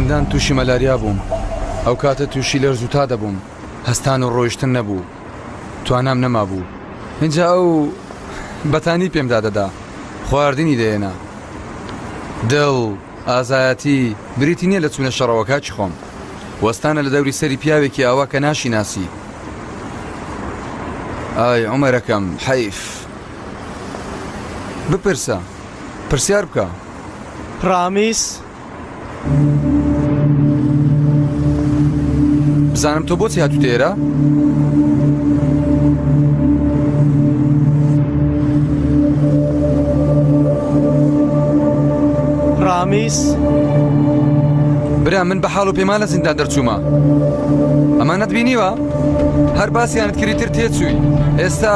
زیندان تووشی مەلاریا بووم ئەو کاتە تووشی لەرزوتا دەبووم هەستان و ڕۆیشتن نەبوو توانام نەما بوو اینجا ئەو بەتانی پێمدا دەدا خواردنی دێنا دڵ ئازایەتی بریتی نییە لە چوونە شەڕەوە کاچی خۆم وەستانە لە دەوری سەری پیاوێکی ئاوا کە ناشی ناسی ئای عومەرەکەم حەیف بپرسە پرسیار بکە ڕامیس بزانم تۆ بۆچی هاتوو تێرە؟ ڕامیس برا من بە حاڵ و پێمان لە زیندان دەرچوومە ئەمانەت بینیوە؟ هەر باسییانت کریتر تێچووی ئێستا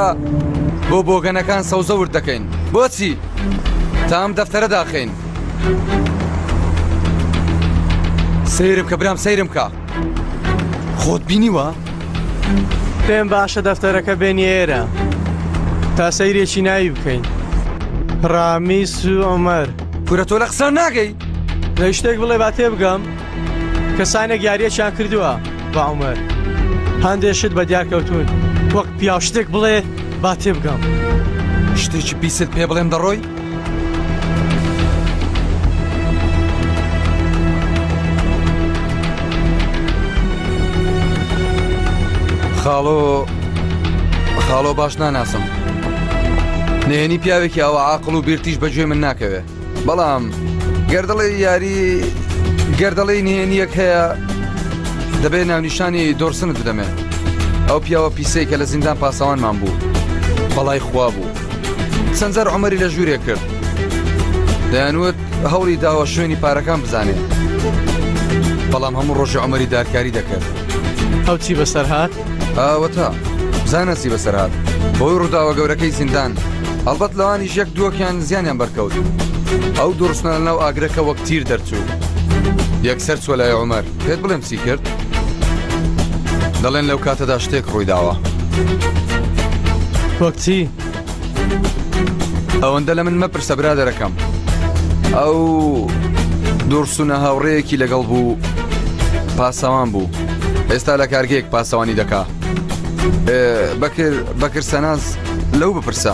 بۆ بۆگەنەکان سەوزە ورد دەکەین بۆچی؟ تا ئەم دەفتەرە داخین سەیرم کە برام سەیرم کە خۆت بینیوە؟ پێم باشە دەفتەرەکە بێنی ئێرە تا سەیرێکی ناوی بکەین ڕامیس و عومەر پورە تۆ لە قسە ناگەی لە شتێک بڵێ با تێ بگەم کەسانێک یاریەکیان کردووە بە عومەر هەندێشت بە دیار کەوتون وەک پیا شتێک بڵێ با تێ بگەم شتێکی پیست پێ بڵێم دەڕۆی؟ خاڵۆ باش ناناسم نهێنی پیاوێکی ئەوە عاقڵ و بیرتیش بەگوێ من ناکەوێ بەڵام گەردەڵی یاری گەردەڵی نهێنیەک هەیە دەبێت ناونیشانی دۆرسنت بدەمێ ئەو پیاوە پیسەی کە لە زیندان پاسەوانمان بوو بەڵای خوا بوو چەندجار عومەری لە ژوورێ کرد دەیانوت هەوڵی داوە شوێنی پارەکان بزانێ بەڵام هەموو ڕۆژی عومەری دارکاری دەکرد ئەو چی بەسەر هات؟ ئاوەتە بزانەسی بەسەر هات بۆی ڕووداوە گەورەکەی زیندان ئەلبەت لەوانیش یەک دووەکیان زیانیان بەرکەوت ئەو دۆڕستنە لەناو ئاگرەکە وەک تیر دەرچوو یەکسەر چوە لای عومەر پێت بڵێم چی کرد؟ دەڵێن لەو کاتەدا شتێک ڕووی داوە وەک چی؟ ئەوەندە لە من مەپرسە برادەرەکەم ئەو دۆڕسونە هاوڕێیەکی لەگەڵ بوو پاسەوان بوو ئێستا لە کارگەیەک پاسەوانی دەکا بەکر سەناز لەو بپرسە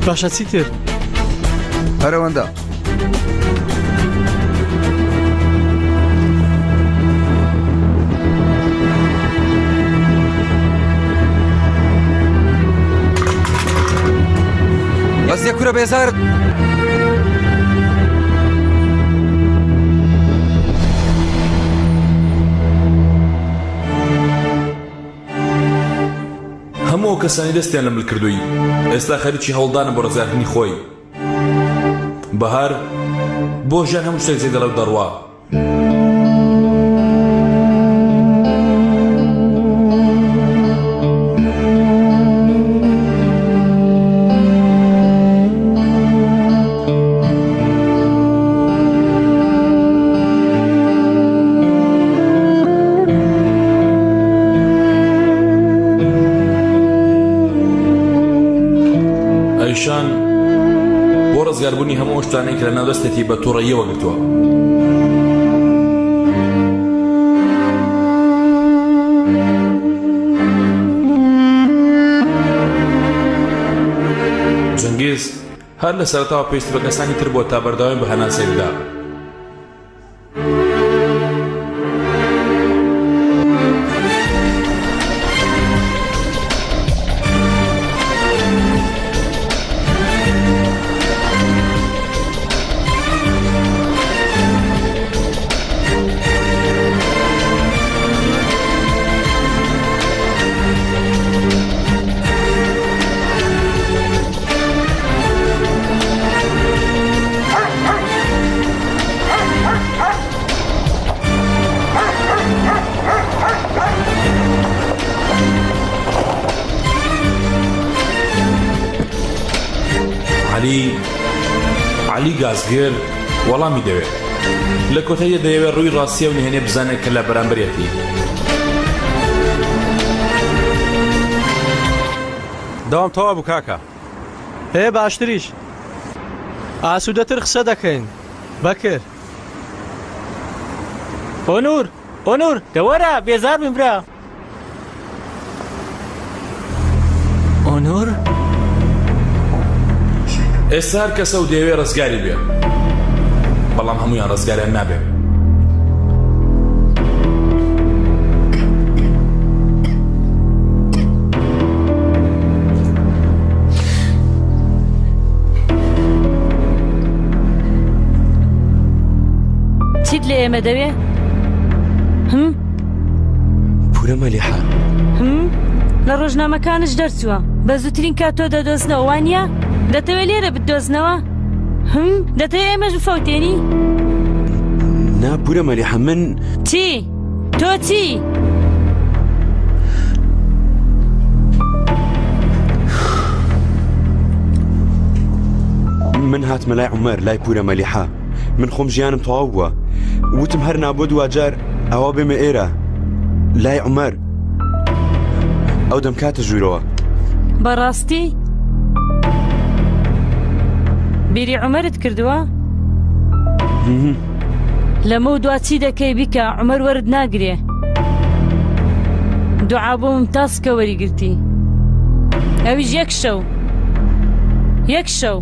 باشە چی تر؟ هەرەوەندە بەس یە کورە بێزارت هەموو کەسانی دەستیان لە ملکردووی ئێستا خەریکی هەوڵدانە بۆ ڕزگارکردنی خۆی بەهار بۆ ژیان هەموو شتێک زێدە لەو دەڕوا بۆ ڕزگاربوونی هەموو شتانەی کە لە ناودەستێتی بە تووڕەییەوە گرتووە جەنگیز هەر لە سەرەتاوە پێویستی بە کەسانی تر بۆ تا بەردەوام بە هەناسەی بدا علی گازگێر وەڵامی دەوێت لە کۆتاییە دەیەوێت ڕووی ڕاستیە و نهێنێ بزانێت کە لە بەرامبەرێتی داوام تەوا بوو کاکە هەیە باشتریش ئاسوودەتر قسە دەکەین بەکر ئۆنور دەوەرە بێزار بم برا. ئۆنور ئێستا هەر کەسە و دەیەوێ ڕزگاری بێ، بەڵام هەمویان ڕزگاریان نابێ. چیت لە ئێمە دەوێ؟ پورە مەلیحە لە ڕۆژنامەکانش دەرچووە بە زووترین کات تۆ دەدۆزنەوە وانە؟ دەتەوێت لێرە بدۆزنەوە؟ دەتەوێت ئێمەش بفەوتێنی؟ نا پورە مەلیحە من چی؟ تۆ چی؟ من هاتمە لای عومەر لای پورە مەلیحە. من خۆم ژیانم تەواو بووە، وتم هەر نابۆ دوجار ئەوە بێمە ئێرە لای عومەر. ئەو دەم کاتە ژوورەوە. بەڕاستی؟ بیری عومەرت کردووە؟ لەمە و دوا چی دەکەی بیکە عومەر وەرد ناگرێ؟ دوعا بۆ ممتاز کە وەریگرتی. ئەویش یەک شەو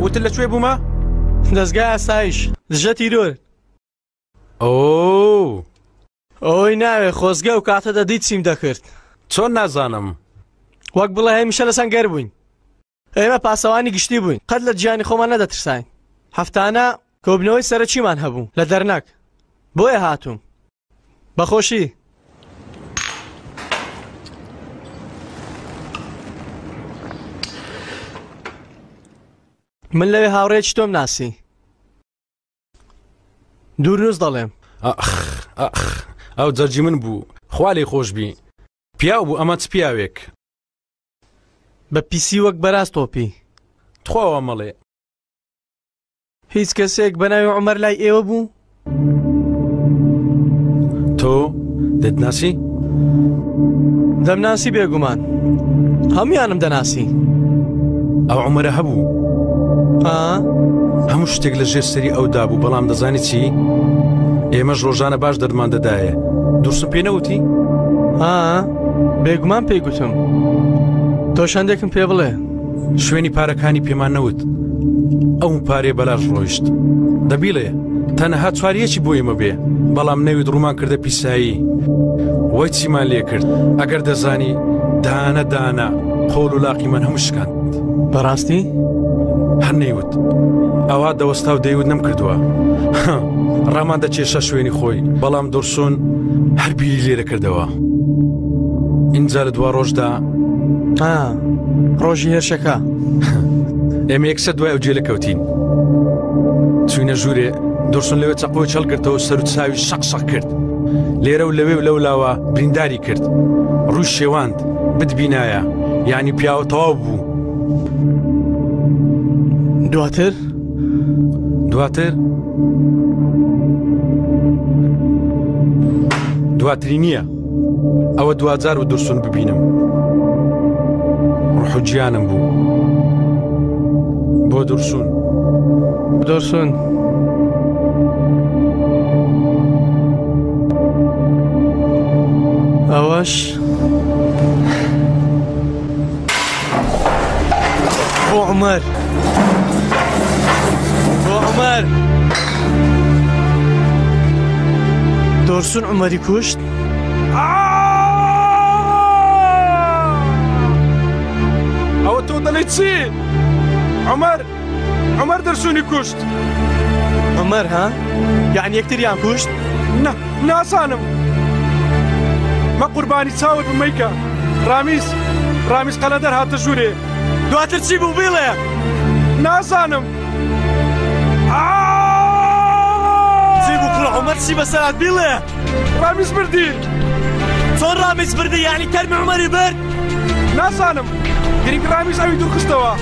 وتر لەکوێ بوومە؟ دەستگای ئاسایش دژە تیرۆر. ئەوی ناوێ خۆزگە و کاتە دەدیت چیم دەکرد. چۆن نازانم؟ وەک بڵێ هەمیشە لە سەنگەر بووین. ئێمە پاسەوانی گشتی بووین، قەت لە گیانی خۆمان نەدەترساین. هەفتانە کۆبنەوەی سەرەکیمان هەبوو لە دەرنەک. بۆیە هاتووم. بەخۆشی. من لەوێ هاوڕێکی تۆم ناسی. دوورنووس دەڵێم. ئەو جەرجی من بوو، خوا لێی خۆش بی. پیاو بوو ئەمە چ پیاوێک؟ بە پیسی وەک بەراز تۆپی. تخواوە مەڵێ. هیچ کەسێک بە ناوی عومەر لای ئێوە بوو؟ تۆ دەتناسی؟ دەمناسی بێگومان. هەمویانم دەناسی. ئەو عومەرە هەبوو. هەموو شتێک لە ژێر سەری ئەودا بوو، بەڵام دەزانی چی؟ ئێمەش ڕۆژانە باش دەرمان دەدایە. دوورسم پێ نەوتی؟ بێگومان پێی گوتم. تۆ شەندێکم پێ بڵێ. شوێنی پارەکانی پێمان نەوت. ئەو پارێ بەلاش ڕۆیشت. دەبیڵێ تەنەها چواریەکی بۆ ئێمە بێ، بەڵام نەویت ڕوومان کردە پیسایی. وای چیمان لێ کرد ئەگەر دەزانی دانە دانە قۆڵ و لاقی من هەموو شکاند. بەڕاستی؟ هەر نەیوت. ئەوا دەوەستا و دەیوت نەم کردووە. ڕامان دەچێشە شوێنی خۆی، بەڵام دۆرسۆن هەر بیری لێرە کردەوە. ئینجا لە دوا ڕۆژدا ڕۆژی هێرشەکە ئێمە یەکسەر دوای ئەو جێلە کەوتین. چوینە ژوورێ، دۆرسۆن لەوێ چەقۆی چەڵگرتەوە سەر و چاوی شەق کرد. لێرە و لەوێ و لەولاوە برینداری کرد. ڕووی شێواند بتبینایە، یعنی پیاوە تەواو بوو. دواتر دواتری نییە. ئەوە دوجار و دۆرسۆن ببینم. ڕوح و گیانم بوو بۆ دۆرسۆن. ئەوەش بۆ عومەر. دۆرسۆن عومەری کوشت. ئەوە تۆ دەڵێ چی؟ عومەر دەرسۆنی کوشت. عومەر یعنی یەکتریان کوشت؟ ناسانم. مە قوربانی چاوت بمەیکە. ڕامیز قەلەدەر هاتە ژوورێ. دواتر چی بوو بڵێ؟ نازانم. چی بوو کوڕە عومەر چی بەسەرات بڵێ؟ ڕامیز بردی. چۆن ڕامیز بردی؟ یعنی کەرمی عومەری برد؟ نازانم. گرنگ ڕامیز ئەوی دوورخستەوە.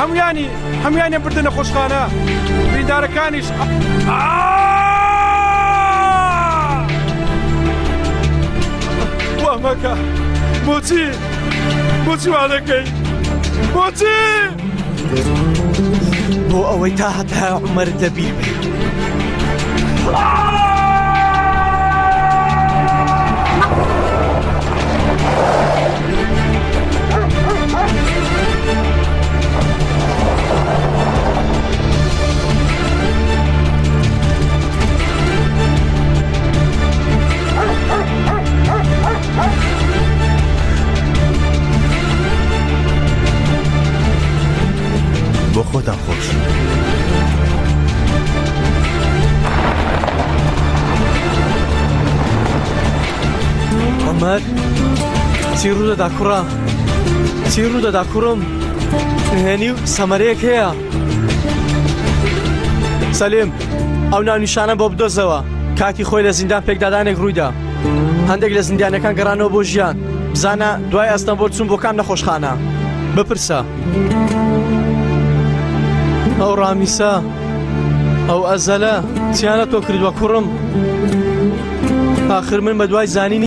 هەمویانی بردنە خۆشخانە بریندارەکانیش وا مەکە بۆچی وا دەکەی بۆچی بۆ ئەوەی تا هەتا عومەرت لەبیر بێ بۆ خۆتان خۆش عومەر چی ڕوو دەدا کوڕە چی ڕوو دەدا کوڕم نهێنی و سەمەرەیەک هەیە سەلیم ئەو ناونیشانە بۆ بدۆزەوە کاتی خۆی لە زیندان پێکدادانێک ڕوویدا هەندێک لە زیندانەکان گەڕانەوە بۆ ژیان بزانە دوای ئەستەمبۆل چوون بۆ کام نەخۆشخانە بپرسە ئەو ڕامیسە ئەو ئەزەلە چیانە تۆ کردووە کوڕم آخر من بە دوای زانینی